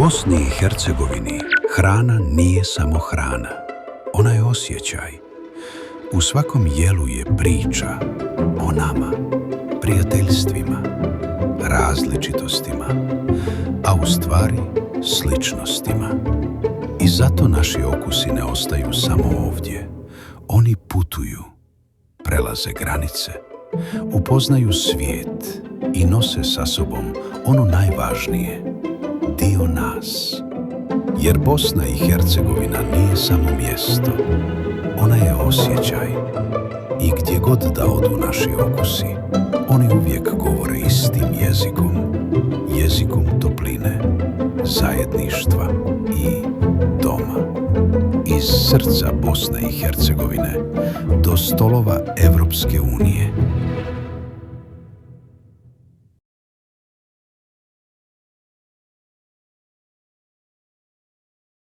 Bosni i Hercegovini hrana nije samo hrana. Ona je osjećaj. U svakom jelu je priča o nama, prijateljstvima, različitostima, a u stvari sličnostima. I zato naši okusi ne ostaju samo ovdje. Oni putuju, prelaze granice, upoznaju svijet i nose sa sobom ono najvažnije, dio nas. Jer Bosna i Hercegovina nije samo mjesto, ona je osjećaj. I gdje god da odu naši okusi, oni uvijek govore istim jezikom, jezikom topline, zajedništva i doma. Iz srca Bosne i Hercegovine do stolova Evropske unije.